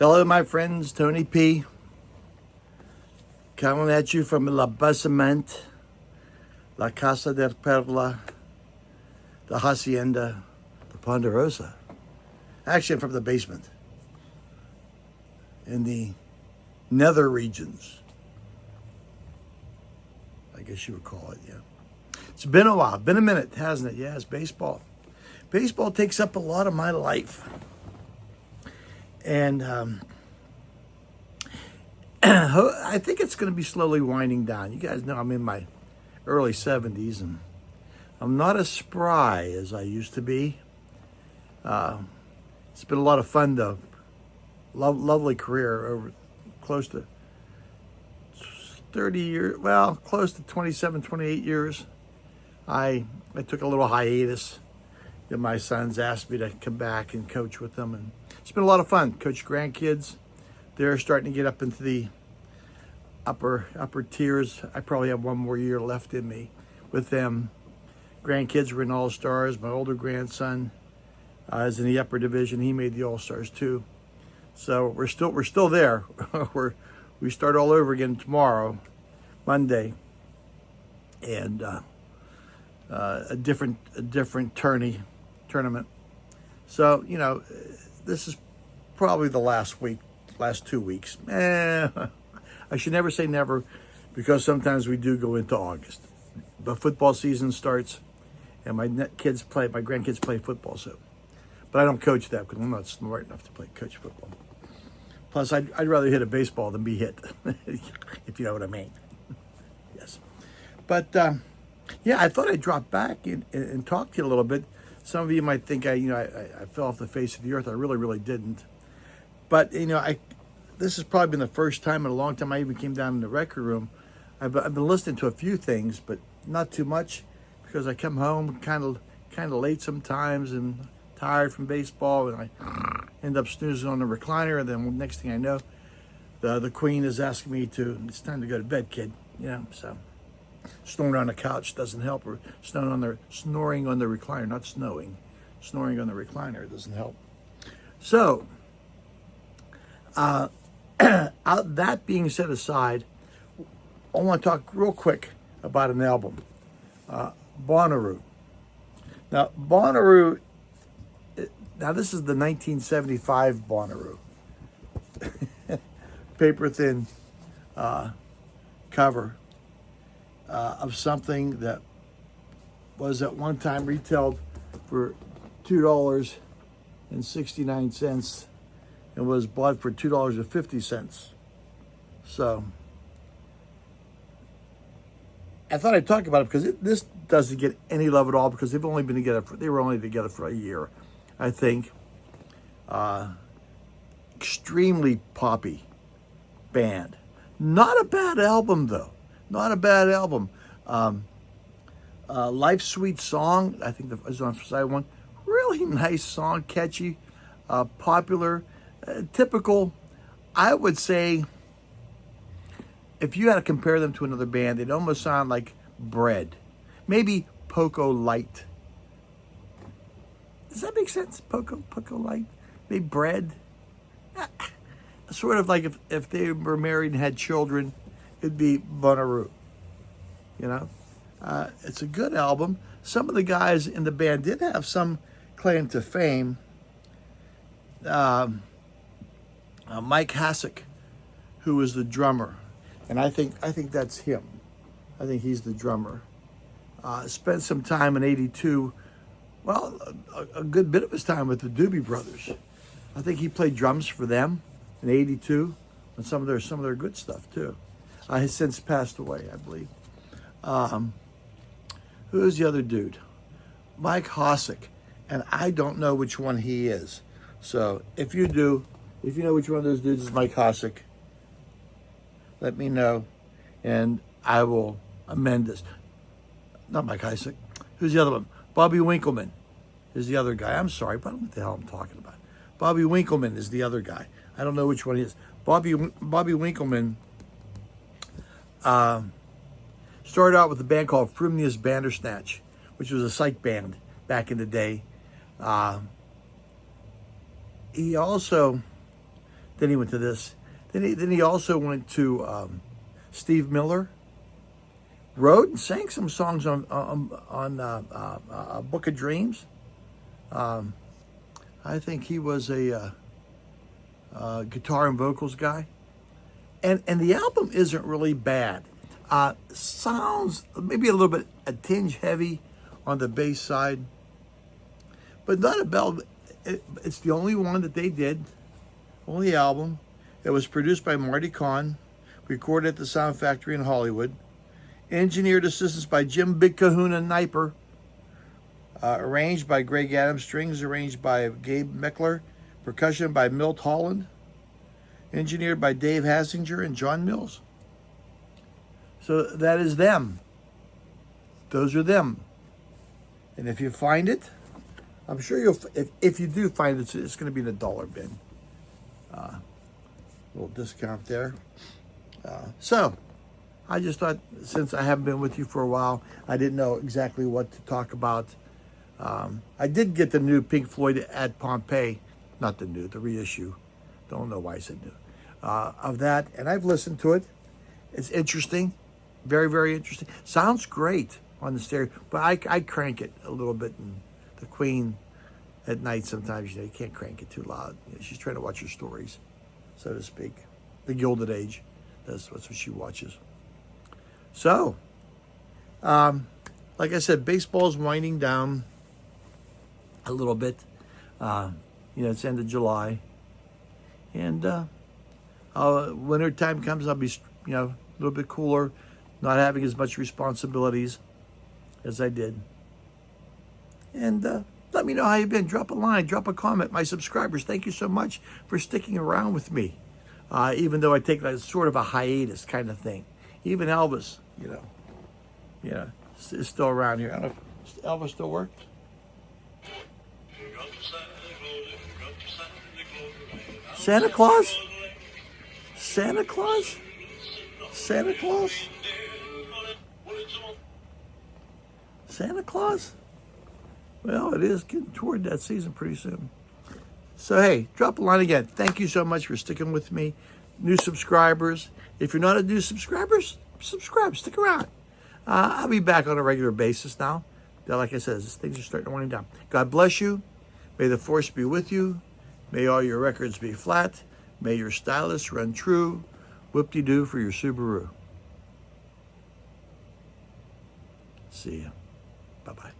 Hello, my friends. Tony P. Coming at you from La Basement, La Casa de Perla, the Hacienda, the Ponderosa. Actually, I'm from the basement in the nether regions, I guess you would call it, yeah. It's been a while, been a minute, hasn't it? Yeah, it's baseball. Baseball takes up a lot of my life. And I think it's going to be slowly winding down. You guys know I'm in my early 70s, and I'm not as spry as I used to be. It's been a lot of fun, though. Lovely career over close to 30 years, well, close to 27, 28 years. I took a little hiatus. My sons asked me to come back and coach with them, and it's been a lot of fun. Coach grandkids. They're starting to get up into the upper tiers. I probably have one more year left in me with them. Grandkids were in All-Stars. My older grandson is in the upper division. He made the All-Stars too. So we're still there. We start all over again tomorrow, Monday, and a different tournament. So this is probably the last 2 weeks. I should never say never, because sometimes we do go into August. The football season starts, and my grandkids play football. So, but I don't coach that because I'm not smart enough to coach football. Plus, I'd rather hit a baseball than be hit, if you know what I mean. Yes, but yeah, I thought I'd drop back and talk to you a little bit. Some of you might think I fell off the face of the earth. I really didn't. But this has probably been the first time in a long time I even came down in the record room. I've been listening to a few things, but not too much, because I come home kind of late sometimes and tired from baseball, and I end up snoozing on the recliner. And then next thing I know, the queen is asking me it's time to go to bed, kid. So snoring on the couch doesn't help, or snoring on the recliner, not snowing, snoring on the recliner doesn't help. So, that being set aside, I want to talk real quick about an album, Bonaroo. Now, Bonaroo. Now, this is the 1975 Bonaroo, paper thin cover of something that was at one time retailed for $2.69 and was bought for $2.50. So I thought I'd talk about it because this doesn't get any love at all, because they were only together for a year, I think. Extremely poppy band. Not a bad album, though. Not a bad album. Life's Sweet Song, I think that was on side one. Really nice song, catchy, popular, typical. I would say, if you had to compare them to another band, they'd almost sound like Bread. Maybe Poco Light. Does that make sense? Poco Light? Maybe Bread? Sort of like if they were married and had children, it'd be Bonaroo. It's a good album. Some of the guys in the band did have some claim to fame. Mike Hasek, who was the drummer, and I think that's him. I think he's the drummer. Spent some time in '82. Well, a good bit of his time with the Doobie Brothers. I think he played drums for them in '82, and some of their good stuff too. Has since passed away, I believe. Who's the other dude? Mike Hasek, and I don't know which one he is. So if you know which one of those dudes is Mike Hasek, let me know, and I will amend this. Not Mike Hasek. Who's the other one? Bobby Winkleman is the other guy. I'm sorry, but I don't know what the hell I'm talking about. Bobby Winkleman is the other guy. I don't know which one he is. Bobby Winkleman started out with a band called Frumious Bandersnatch, which was a psych band back in the day. He also Then he went to this. Then he also went to Steve Miller. Wrote and sang some songs on Book of Dreams. I think he was a guitar and vocals guy. And the album isn't really bad. Sounds maybe a little bit a tinge heavy on the bass side, but not a bell. It's the only one that they did, only album. It was produced by Marty Kahn, recorded at the Sound Factory in Hollywood, engineered assistance by Jim Big Kahuna Kniper, arranged by Greg Adams, strings arranged by Gabe Meckler, percussion by Milt Holland, engineered by Dave Hassinger and John Mills. So that is them. Those are them. And if you find it, I'm sure you'll, if you do find it, it's going to be in the dollar bin. Little discount there. So I just thought, since I haven't been with you for a while, I didn't know exactly what to talk about. I did get the new Pink Floyd at Pompeii, not the new, the reissue. Don't know why I said new. Of that, and I've listened to it. It's interesting, very, very interesting. Sounds great on the stereo, but I crank it a little bit. And the Queen at night sometimes, you can't crank it too loud. She's trying to watch her stories, so to speak. The Gilded Age, that's what she watches. So, like I said, baseball's winding down a little bit. It's end of July, and winter time comes, I'll be a little bit cooler, not having as much responsibilities as I did. And let me know how you've been. Drop a line, drop a comment. My subscribers, thank you so much for sticking around with me, even though I take that sort of a hiatus kind of thing. Even Elvis, is still around here. I don't know if Elvis still works. Santa Claus? Santa Claus? Santa Claus? Santa Claus? Well, it is getting toward that season pretty soon. So, hey, drop a line again. Thank you so much for sticking with me. New subscribers. If you're not a new subscriber, subscribe. Stick around. I'll be back on a regular basis now. Like I said, things are starting to wind down. God bless you. May the force be with you. May all your records be flat. May your stylus run true. Whoop-de-doo for your Subaru. See ya. Bye-bye.